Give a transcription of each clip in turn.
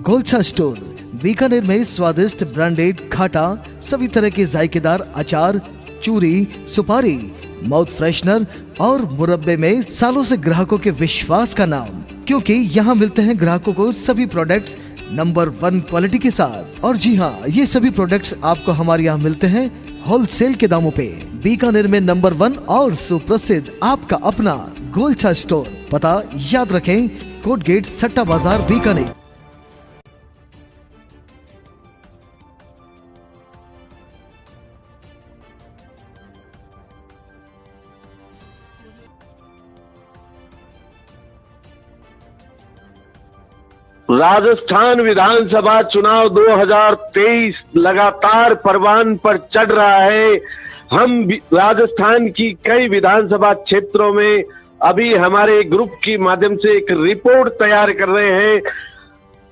Golchha store Bikaner में स्वादिष्ट branded खाटा, सभी तरह के जायकेदार अचार, चूरी, सुपारी, माउथ फ्रेशनर और मुरब्बे में सालों से ग्राहकों के विश्वास का नाम, क्योंकि यहाँ मिलते हैं ग्राहकों को सभी प्रोडक्ट्स नंबर 1 क्वालिटी के साथ। और जी हाँ, ये सभी प्रोडक्ट्स आपको हमारे यहाँ मिलते हैं होलसेल के दामों पे। बीकानेर में नंबर 1 और सुप्रसिद्ध आपका अपना गोलछा स्टोर। पता याद रखें, कोट गेट, सट्टा बाजार, बीकानेर। राजस्थान विधानसभा चुनाव 2023 लगातार परवान पर चढ़ रहा है। हम राजस्थान की कई विधानसभा क्षेत्रों में अभी हमारे ग्रुप के माध्यम से एक रिपोर्ट तैयार कर रहे हैं।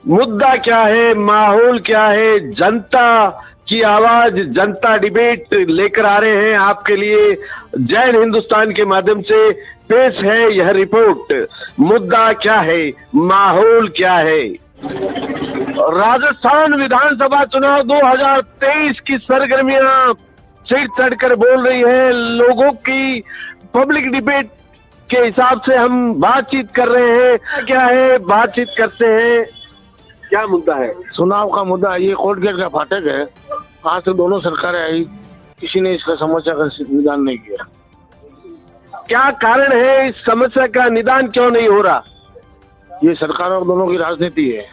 मुद्दा क्या है, माहौल क्या है, जनता की आवाज, जनता डिबेट लेकर आ रहे हैं आपके लिए। जैन हिंदुस्तान के माध्यम से पेश है यह रिपोर्ट। मुद्दा क्या है, माहौल क्या है। राजस्थान विधानसभा चुनाव 2023 की सरगर्मियां सिर चढ़कर बोल रही है। लोगों की पब्लिक डिबेट के हिसाब से हम बातचीत कर रहे हैं। क्या है, बातचीत करते हैं। क्या मुद्दा है? चुनाव का मुद्दा ये कोर्ट गेट का फाटक है। आज तो दोनों सरकारें आई, किसी ने इसका समस्या का निदान नहीं किया। क्या कारण है, इस समस्या का निदान क्यों नहीं हो रहा? ये सरकारों दोनों की राजनीति है।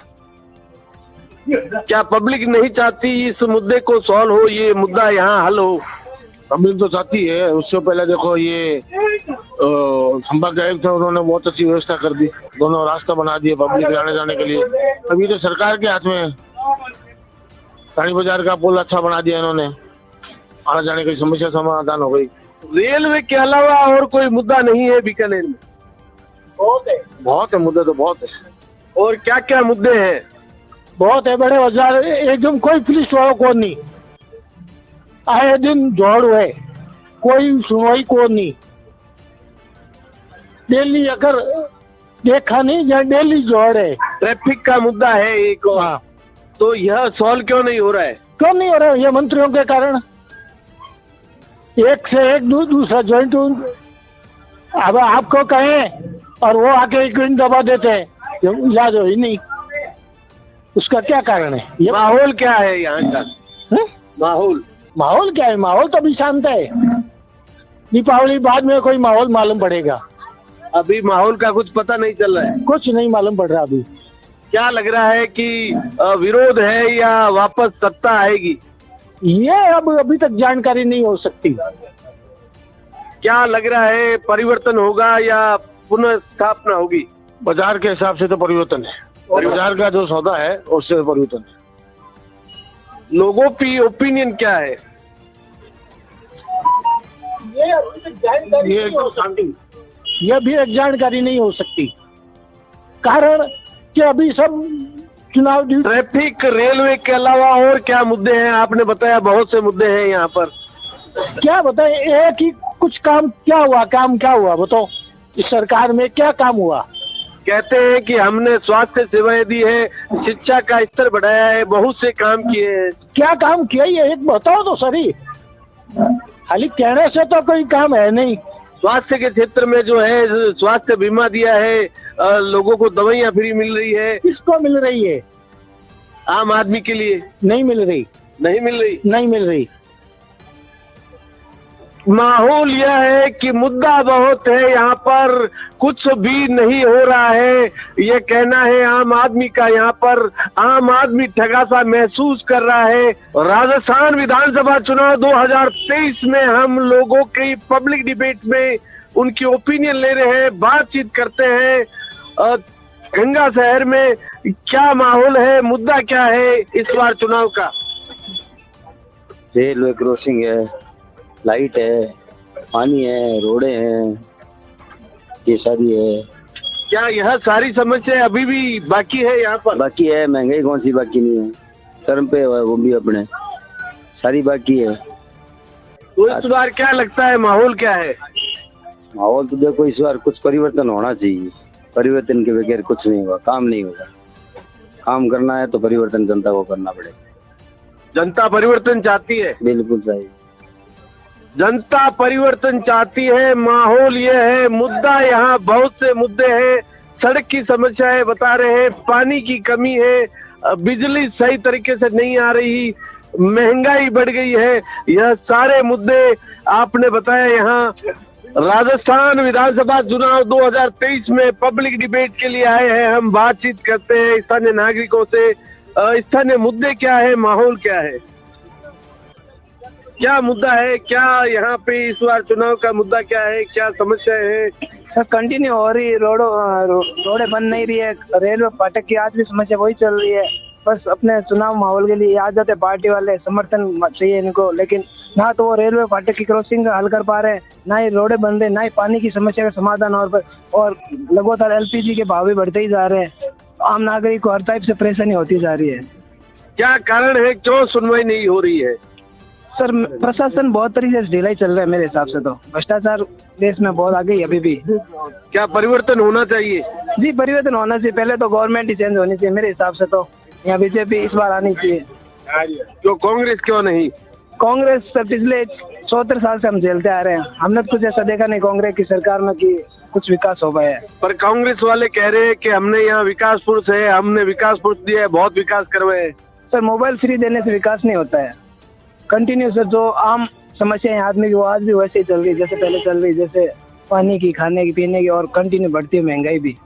क्या पब्लिक नहीं चाहती इस मुद्दे को सॉल्व हो, ये मुद्दा यहाँ हल हो? पब्लिक तो चाहती है। उससे पहले देखो, ये संभाग आयुक्त थे, उन्होंने बहुत अच्छी व्यवस्था कर दी, दोनों रास्ता बना दिए पब्लिक के आने जाने के लिए। अभी तो सरकार के हाथ में है। रानी बाजार का पुल अच्छा बना दिया इन्होंने, आने जाने की समस्या समाधान हो गई। रेलवे के अलावा और कोई मुद्दा नहीं है बीकानेर में? बहुत है मुद्दे तो बहुत है। और क्या क्या मुद्दे हैं? बहुत है, बड़े बाजार एकदम कोई पुलिस वालों को नहीं, आए दिन दौड़ हुए, कोई सुनवाई को नहीं। डेली अगर देखा नहीं, या डेली दौड़ है। ट्रैफिक का मुद्दा है एक। हाँ। तो यह सॉल्व क्यों नहीं हो रहा है? क्यों नहीं हो रहा है? ये मंत्रियों के कारण, एक से एक दूसरा ज्वाइंट। अब आपको कहें और वो आके एक दिन दबा देते हैं, इलाज हो ही नहीं। उसका क्या कारण है? ये माहौल क्या है यहाँ का? माहौल क्या है? माहौल तो अभी शांत है। दीपावली बाद में कोई माहौल मालूम पड़ेगा। अभी माहौल का कुछ पता नहीं चल रहा है। कुछ नहीं मालूम पड़ रहा अभी। क्या लग रहा है कि विरोध है या वापस सत्ता आएगी? ये अब अभी तक जानकारी नहीं हो सकती। क्या लग रहा है, परिवर्तन होगा या पुनः स्थापना होगी? बाजार के हिसाब से तो परिवर्तन है। बाजार का जो सौदा है उससे परिवर्तन है। लोगों की ओपिनियन क्या है? ये भी एक जानकारी नहीं हो सकती। कारण कि अभी सब चुनाव। ट्रैफिक, रेलवे के अलावा और क्या मुद्दे हैं? आपने बताया बहुत से मुद्दे हैं यहाँ पर। क्या बताए, एक ही कुछ काम क्या हुआ? काम क्या हुआ बताओ? इस सरकार में क्या काम हुआ? कहते हैं कि हमने स्वास्थ्य सेवाएं दी है, शिक्षा का स्तर बढ़ाया है, बहुत से काम किए हैं। क्या काम किया ये एक बताओ तो सही। खाली कहने से तो कोई काम है नहीं। स्वास्थ्य के क्षेत्र में जो है, स्वास्थ्य बीमा दिया है, लोगों को दवाइयाँ फ्री मिल रही है। किसको मिल रही है? आम आदमी के लिए नहीं मिल रही। नहीं मिल रही। नहीं मिल रही। माहौल यह है कि मुद्दा बहुत है, यहाँ पर कुछ भी नहीं हो रहा है, ये कहना है आम आदमी का। यहाँ पर आम आदमी ठगा सा महसूस कर रहा है। राजस्थान विधानसभा चुनाव 2023 में हम लोगों की पब्लिक डिबेट में उनकी ओपिनियन ले रहे हैं, बातचीत करते हैं। गंगा शहर में क्या माहौल है, मुद्दा क्या है इस बार चुनाव का? रेलवे क्रॉसिंग है, लाइट है, पानी है, रोडे हैं, ये सारी है। क्या यह सारी समस्या अभी भी बाकी है यहाँ पर? बाकी है। महंगाई कौन सी बाकी नहीं है? कर्म पे है वो भी अपने, सारी बाकी है। तो इस बार क्या लगता है, माहौल क्या है? माहौल तो देखो, इस बार कुछ परिवर्तन होना चाहिए। परिवर्तन के बगैर कुछ नहीं होगा, काम नहीं होगा। काम करना है तो परिवर्तन जनता को करना पड़ेगा। जनता परिवर्तन चाहती है, बिल्कुल सही। जनता परिवर्तन चाहती है। माहौल ये है, मुद्दा यहाँ बहुत से मुद्दे हैं। सड़क की समस्या है, बता रहे हैं, पानी की कमी है, बिजली सही तरीके से नहीं आ रही, महंगाई बढ़ गई है। यह सारे मुद्दे आपने बताया। यहाँ राजस्थान विधानसभा चुनाव 2023 में पब्लिक डिबेट के लिए आए हैं। हम बातचीत करते हैं स्थानीय नागरिकों से। स्थानीय मुद्दे क्या है, माहौल क्या है, क्या मुद्दा है, क्या यहाँ पे इस बार चुनाव का मुद्दा क्या है, क्या समस्या है? सर कंटिन्यू हो रही है, रोडें बन नहीं रही है, रेलवे फाटक की आज भी समस्या वही चल रही है। बस अपने चुनाव माहौल के लिए आ जाते पार्टी वाले, समर्थन चाहिए इनको, लेकिन ना तो वो रेलवे फाटक की क्रॉसिंग हल कर पा रहे हैं, ना ही रोडें बन रहे, ना ही पानी की समस्या का समाधान। और लगातार एलपीजी के भाव भी बढ़ते ही जा रहे हैं। आम नागरिक को हर टाइप से परेशानी होती जा रही है। क्या कारण है, क्यों सुनवाई नहीं हो रही है? सर प्रशासन बहुत तरीके से ढीला ही चल रहा है मेरे हिसाब से। तो भ्रष्टाचार देश में बहुत आगे है अभी भी। क्या परिवर्तन होना चाहिए? जी परिवर्तन होना चाहिए। पहले तो गवर्नमेंट ही चेंज होनी चाहिए मेरे हिसाब से। तो यहाँ बीजेपी इस बार आनी चाहिए। क्यों कांग्रेस क्यों नहीं? कांग्रेस सर पिछले 74 साल से हम झेलते आ रहे हैं, हमने तो कुछ ऐसा देखा नहीं कांग्रेस की सरकार में कि कुछ विकास हो पाया है। पर कांग्रेस वाले कह रहे हैं कि हमने यहाँ विकास पुरुष है, हमने विकास पुरुष दिया है, बहुत विकास करवाए हैं। सर मोबाइल फ्री देने से विकास नहीं होता है। कंटिन्यू सर जो आम समस्या है आदमी की वो आज भी वैसे ही चल रही है जैसे पहले चल रही, जैसे पानी की, खाने की, पीने की, और कंटिन्यू बढ़ती है महंगाई भी।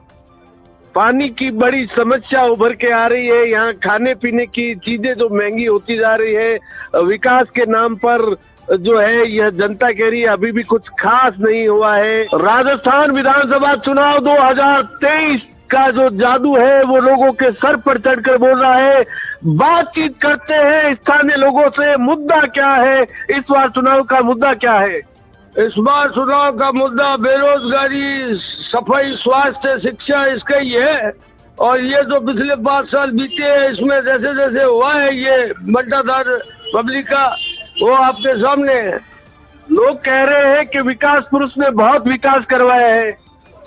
पानी की बड़ी समस्या उभर के आ रही है। यहाँ खाने पीने की चीजें जो महंगी होती जा रही है, विकास के नाम पर जो है यह जनता कह रही है अभी भी कुछ खास नहीं हुआ है। राजस्थान विधानसभा चुनाव 2023 का जो जादू है वो लोगों के सर पर चढ़कर बोल रहा है। बातचीत करते हैं स्थानीय लोगों से, मुद्दा क्या है, इस बार चुनाव का मुद्दा क्या है? इस बार चुनाव का मुद्दा बेरोजगारी, सफाई, स्वास्थ्य, शिक्षा, इसका ही है। और ये जो पिछले 5 साल बीते हैं इसमें जैसे जैसे हुआ है ये बंटाधार पब्लिक का, वो आपके सामने है। लोग कह रहे हैं कि विकास पुरुष ने बहुत विकास करवाया है।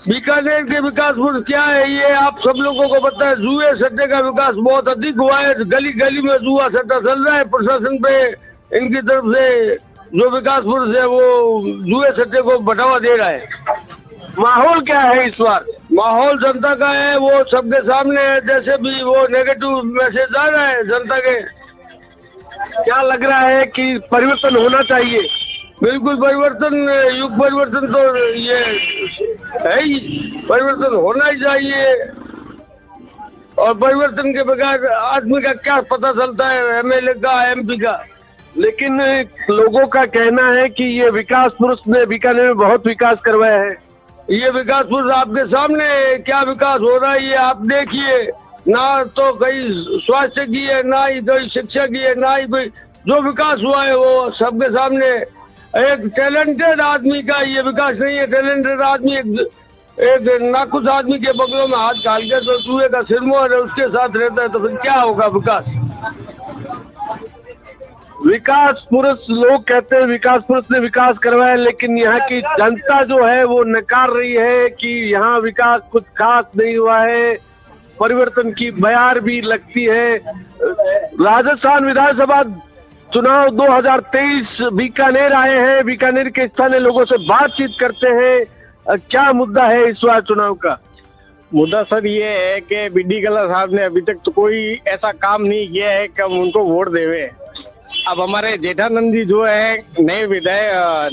बीकानेर के विकास पुरुष क्या है ये आप सब लोगों को पता है। जुए सट्टे का विकास बहुत अधिक हुआ है, गली गली में जुआ सट्टा चल रहा है। प्रशासन पे इनकी तरफ से जो विकास पुरुष है वो जुए सट्टे को बढ़ावा दे रहा है। माहौल क्या है इस बार? माहौल जनता का है, वो सबके सामने है। जैसे भी वो नेगेटिव मैसेज आ रहा है जनता के, क्या लग रहा है कि परिवर्तन होना चाहिए? बिल्कुल परिवर्तन, युग परिवर्तन तो ये है ही, परिवर्तन होना ही चाहिए। और परिवर्तन के बगैर आदमी का क्या पता चलता है, एमएलए का, एमपी का। लेकिन लोगों का कहना है कि ये विकास पुरुष ने बीकानेर में बहुत विकास करवाया है। ये विकास पुरुष आपके सामने क्या विकास हो रहा है ये आप देखिए। ना तो कहीं स्वास्थ्य की है, ना ही कोई शिक्षा की है, ना ही कोई, जो विकास हुआ है वो सबके सामने। एक टैलेंटेड आदमी का ये विकास नहीं है। टैलेंटेड आदमी एक नाखुश आदमी के बगलों में हाथ डाल के तो चूहे का सिरमोहर है उसके साथ रहता है, तो फिर क्या होगा विकास? विकास पुरुष, लोग कहते हैं विकास पुरुष ने विकास करवाया, लेकिन यहाँ की जनता जो है वो नकार रही है कि यहाँ विकास कुछ खास नहीं हुआ है। परिवर्तन की बयार भी लगती है। राजस्थान विधानसभा चुनाव 2023 बीकानेर आए हैं, बीकानेर के स्थानीय लोगों से बातचीत करते हैं। क्या मुद्दा है इस बार चुनाव का? मुद्दा सर ये है कि बीडी कल्ला साहब ने अभी तक तो कोई ऐसा काम नहीं किया है कि हम उनको वोट देवे। अब हमारे जेठानंद जी जो है नए विधायक,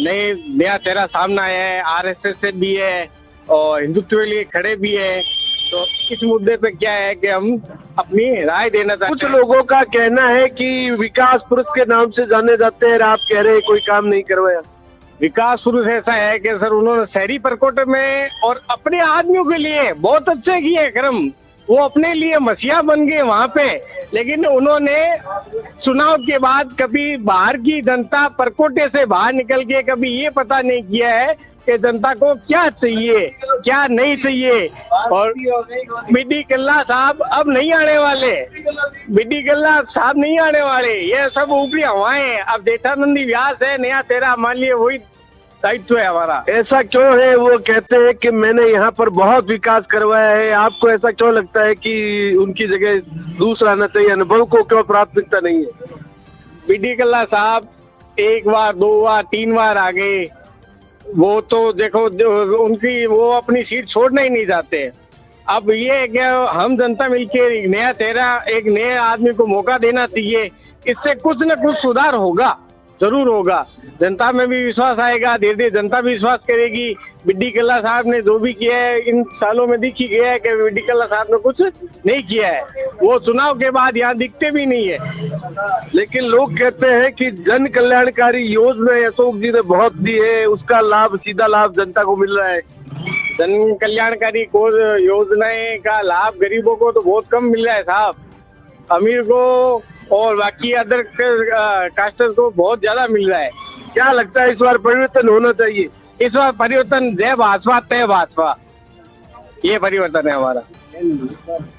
नया चेहरा सामने आया है, आरएसएस से भी है और हिंदुत्व के लिए खड़े भी है। तो इस मुद्दे पे क्या है कि हम अपनी राय देना चाहते हैं। कुछ लोगों का कहना है कि विकास पुरुष के नाम से जाने जाते हैं, आप कह रहे हैं कोई काम नहीं करवाया। विकास पुरुष ऐसा है कि सर उन्होंने शहरी प्रकोष्ठ में और अपने आदमियों के लिए बहुत अच्छे किए कर्म। वो अपने लिए मसीहा बन गए वहाँ पे, लेकिन उन्होंने चुनाव के बाद कभी बाहर की जनता प्रकोटे से बाहर निकल के कभी ये पता नहीं किया है कि जनता को क्या चाहिए, क्या नहीं चाहिए। और बीडी कल्ला साहब अब नहीं आने वाले, बीडी कल्ला साहब नहीं आने वाले, ये सब ऊपरी हवाएं। अब जेठानंदी व्यास है, नया चेहरा मान लिए वही दायित्व है हमारा। ऐसा क्यों है? वो कहते हैं कि मैंने यहाँ पर बहुत विकास करवाया है। आपको ऐसा क्यों लगता है कि उनकी जगह दूसरा आना चाहिए? अनुभव को क्यों प्राथमिकता नहीं है? बीडी कल्ला साहब एक बार, 2 बार, 3 बार आ गए, वो तो देखो उनकी वो अपनी सीट छोड़ना ही नहीं चाहते। अब ये है कि हम जनता मिलके एक नया चेहरा, एक नए आदमी को मौका देना चाहिए। इससे कुछ न कुछ सुधार होगा, जरूर होगा। जनता में भी विश्वास आएगा, धीरे धीरे जनता भी विश्वास करेगी। बीडी कल्ला साहब ने जो भी किया है इन सालों में दिख ही गया है कि बीडी कल्ला साहब ने कुछ नहीं किया है। वो चुनाव के बाद यहाँ दिखते भी नहीं है। लेकिन लोग कहते हैं कि जन कल्याणकारी योजना अशोक जी ने बहुत दी है, उसका लाभ, सीधा लाभ जनता को मिल रहा है। जन कल्याणकारी योजनाएं का लाभ गरीबों को तो बहुत कम मिल रहा है साहब। अमीर को और बाकी अदर कास्टर्स को बहुत ज्यादा मिल रहा है। क्या लगता है इस बार परिवर्तन होना चाहिए? इस बार परिवर्तन जय भाजपा तय भाजपा, ये परिवर्तन है हमारा।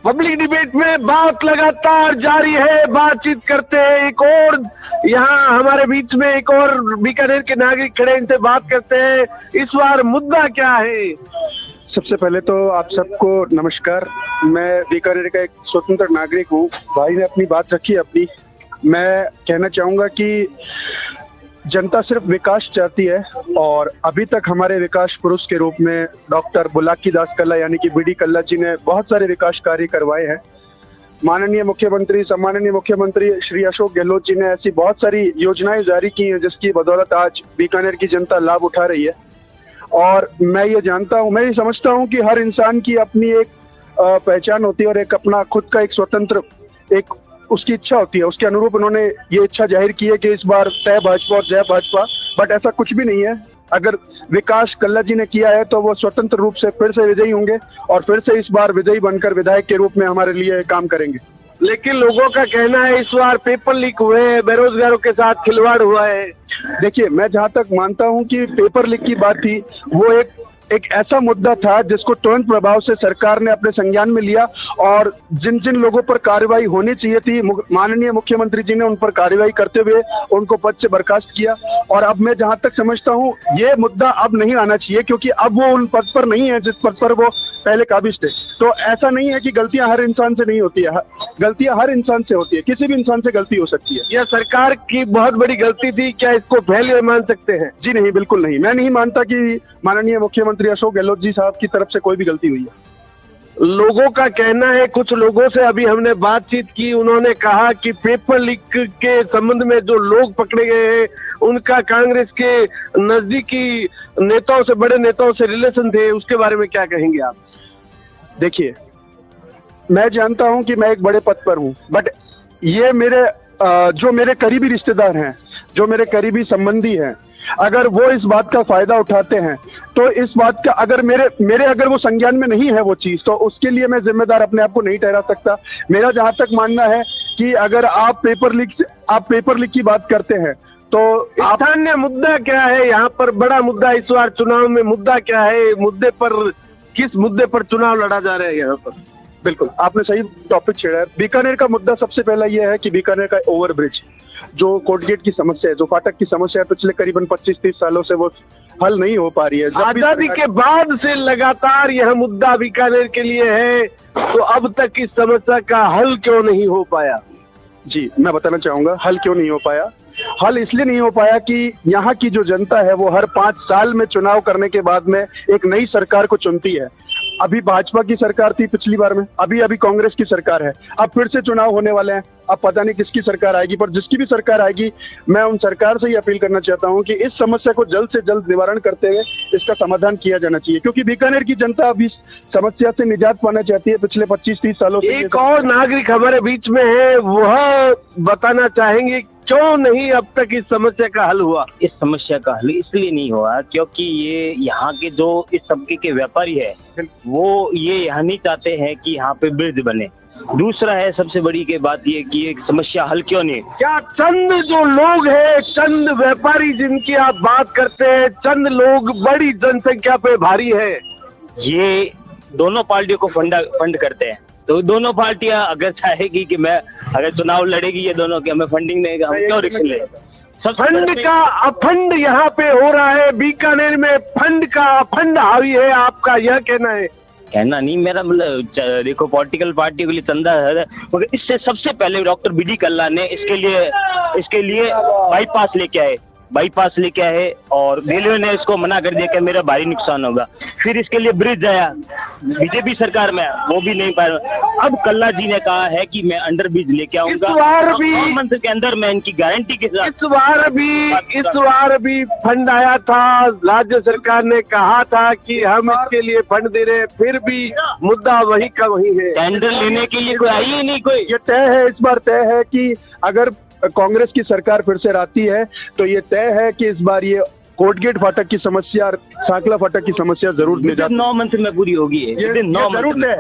पब्लिक डिबेट में बात लगातार जारी है, बातचीत करते हैं। एक और यहाँ हमारे बीच में एक और बीकानेर के नागरिक खड़े, इनसे बात करते हैं। इस बार मुद्दा क्या है? सबसे पहले तो आप सबको नमस्कार। मैं बीकानेर का एक स्वतंत्र नागरिक हूँ। भाई ने अपनी बात रखी अपनी। मैं कहना चाहूंगा कि जनता सिर्फ विकास चाहती है और अभी तक हमारे विकास पुरुष के रूप में डॉक्टर बुलाकी दास कल्ला यानी कि बीडी कल्ला जी ने बहुत सारे विकास कार्य करवाए हैं। माननीय मुख्यमंत्री, सम्माननीय मुख्यमंत्री श्री अशोक गहलोत जी ने ऐसी बहुत सारी योजनाएं जारी की हैं जिसकी बदौलत आज बीकानेर की जनता लाभ उठा रही है। और मैं ये जानता हूँ, मैं ये समझता हूँ कि हर इंसान की अपनी एक पहचान होती है और एक अपना खुद का एक स्वतंत्र एक उसकी इच्छा होती है। उसके अनुरूप उन्होंने ये इच्छा जाहिर की है कि इस बार तय भाजपा और जय भाजपा, बट ऐसा कुछ भी नहीं है। अगर विकास कल्ला जी ने किया है तो वो स्वतंत्र रूप से फिर से विजयी होंगे और फिर से इस बार विजयी बनकर विधायक के रूप में हमारे लिए काम करेंगे। लेकिन लोगों का कहना है इस बार पेपर लीक हुए हैं, बेरोजगारों के साथ खिलवाड़ हुआ है। देखिए, मैं जहां तक मानता हूं कि पेपर लीक की बात थी, वो एक ऐसा मुद्दा था जिसको तुरंत प्रभाव से सरकार ने अपने संज्ञान में लिया और जिन जिन लोगों पर कार्रवाई होनी चाहिए थी माननीय मुख्यमंत्री जी ने उन पर कार्रवाई करते हुए उनको पद से बर्खास्त किया। और अब मैं जहां तक समझता हूं ये मुद्दा अब नहीं आना चाहिए, क्योंकि अब वो उन पद पर नहीं है जिस पद पर वो पहले काबिज थे। तो ऐसा नहीं है कि गलतियां हर इंसान से नहीं होती है, गलतियां हर इंसान से होती है, किसी भी इंसान से गलती हो सकती है। यह सरकार की बहुत बड़ी गलती थी, क्या इसको फेलियर मान सकते हैं? जी नहीं, बिल्कुल नहीं। मैं नहीं मानता कि माननीय मुख्यमंत्री अशोक गहलोत जी साहब की तरफ से कोई भी गलती हुई है। लोगों का कहना है, कुछ लोगों से अभी हमने बातचीत की, उन्होंने कहा कि पेपर लीक के संबंध में जो लोग पकड़े गए हैं उनका कांग्रेस के नजदीकी नेताओं से, बड़े नेताओं से रिलेशन थे। उसके बारे में क्या कहेंगे आप? देखिए, मैं जानता हूं कि मैं एक बड़े पद पर हूं, बट ये मेरे जो मेरे करीबी रिश्तेदार हैं, जो मेरे करीबी संबंधी हैं, अगर वो इस बात का फायदा उठाते हैं तो इस बात का अगर मेरे अगर वो संज्ञान में नहीं है वो चीज, तो उसके लिए मैं जिम्मेदार अपने आप को नहीं ठहरा सकता। मेरा जहां तक मानना है कि अगर आप पेपर लीक की बात करते हैं तो स्थानीय मुद्दा क्या है यहाँ पर? बड़ा मुद्दा इस बार चुनाव में मुद्दा क्या है? मुद्दे पर, किस मुद्दे पर चुनाव लड़ा जा रहा है यहाँ पर? बिल्कुल, आपने सही टॉपिक छेड़ा है। बीकानेर का मुद्दा सबसे पहला यह है कि बीकानेर का ओवरब्रिज, जो कोटगेट की समस्या है, जो फाटक की समस्या है, पिछले करीबन 25-30 सालों से वो हल नहीं हो पा रही है। आजादी के बाद से लगातार यह मुद्दा बीकानेर के लिए है, तो अब तक इस समस्या का हल क्यों नहीं हो पाया? जी, मैं बताना चाहूंगा हल क्यों नहीं हो पाया। हल इसलिए नहीं हो पाया कि यहाँ की जो जनता है वो हर 5 साल में चुनाव करने के बाद में एक नई सरकार को चुनती है। अभी भाजपा की सरकार थी पिछली बार में, अभी कांग्रेस की सरकार है, अब फिर से चुनाव होने वाले हैं। अब पता नहीं किसकी सरकार आएगी, पर जिसकी भी सरकार आएगी, मैं उन सरकार से ही अपील करना चाहता हूं कि इस समस्या को जल्द से जल्द निवारण करते हुए इसका समाधान किया जाना चाहिए, क्योंकि बीकानेर की जनता अभी समस्या से निजात पाना चाहती है पिछले 25-30 सालों से। एक और नागरिक हमारे बीच में है, वह बताना चाहेंगे क्यों नहीं अब तक इस समस्या का हल हुआ? इस समस्या का हल इसलिए नहीं हुआ क्योंकि ये यहाँ के जो इस तबके के व्यापारी है वो ये यहाँ नहीं चाहते हैं कि यहाँ पे ब्रिज बने। दूसरा है सबसे बड़ी के बात ये कि एक समस्या हल क्यों नहीं? क्या चंद जो लोग हैं, चंद व्यापारी जिनकी आप बात करते हैं, चंद लोग बड़ी जनसंख्या पे भारी है? ये दोनों पार्टियों को फंड करते हैं, तो दोनों पार्टियां अगर चाहेगी कि मैं अगर चुनाव लड़ेगी ये दोनों कि हमें फंडिंग देगा, हम क्यों रिस्क ले? फंड का अफंड यहाँ पे हो रहा है, बीकानेर में फंड का अफंड हावी है, आपका यह कहना है? कहना नहीं मेरा, मतलब देखो पॉलिटिकल पार्टी के लिए चंदा है, मगर इससे सबसे पहले डॉक्टर बी डी कल्ला ने इसके लिए बाईपास लेके आए और रेलवे ने इसको मना कर दिया कि मेरा भारी नुकसान होगा। फिर इसके लिए ब्रिज आया, बीजेपी सरकार में वो भी नहीं पाया। अब कल्ला जी ने कहा है कि मैं अंडर ब्रिज लेके आऊंगा, इस बार भी मंथ के अंदर मैं इनकी गारंटी के साथ। इस बार भी फंड आया था, राज्य सरकार ने कहा था कि हम इसके लिए फंड दे रहे हैं, फिर भी मुद्दा वही का वही है। टेंडर लेने के लिए कोई आई ही नहीं। कोई ये तय है, इस बार तय है कि अगर कांग्रेस की सरकार फिर से आती है तो ये तय है कि इस बार ये कोटगेट फाटक की समस्या, सांकला फाटक की समस्या जरूर निजात 9 मंथ में पूरी होगी। ये 9 जरूर है।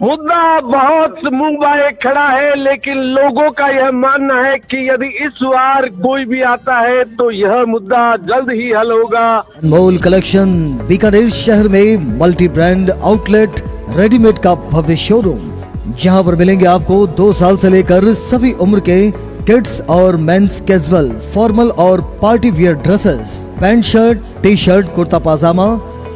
मुद्दा बहुत मुंह बाए खड़ा है, लेकिन लोगों का यह मानना है कि यदि इस बार कोई भी आता है तो यह मुद्दा जल्द ही हल होगा। अनमोल कलेक्शन बीकानेर शहर में मल्टी ब्रांड आउटलेट रेडीमेड का भव्य शोरूम, जहां पर मिलेंगे आपको 2 साल से लेकर सभी उम्र के किड्स और मेंस कैजुअल, फॉर्मल और party wear dresses, pant shirt, T shirt, kurta pyjama,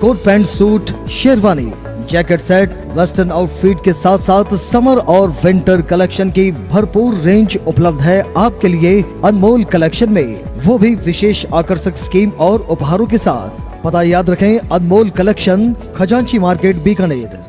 coat pant suit, sherwani, jacket set, western outfit के साथ साथ समर और विंटर कलेक्शन की भरपूर रेंज उपलब्ध है आपके लिए अनमोल कलेक्शन में, वो भी विशेष आकर्षक स्कीम और उपहारों के साथ। पता याद रखें, अनमोल कलेक्शन, खजांची मार्केट, बीकानेर।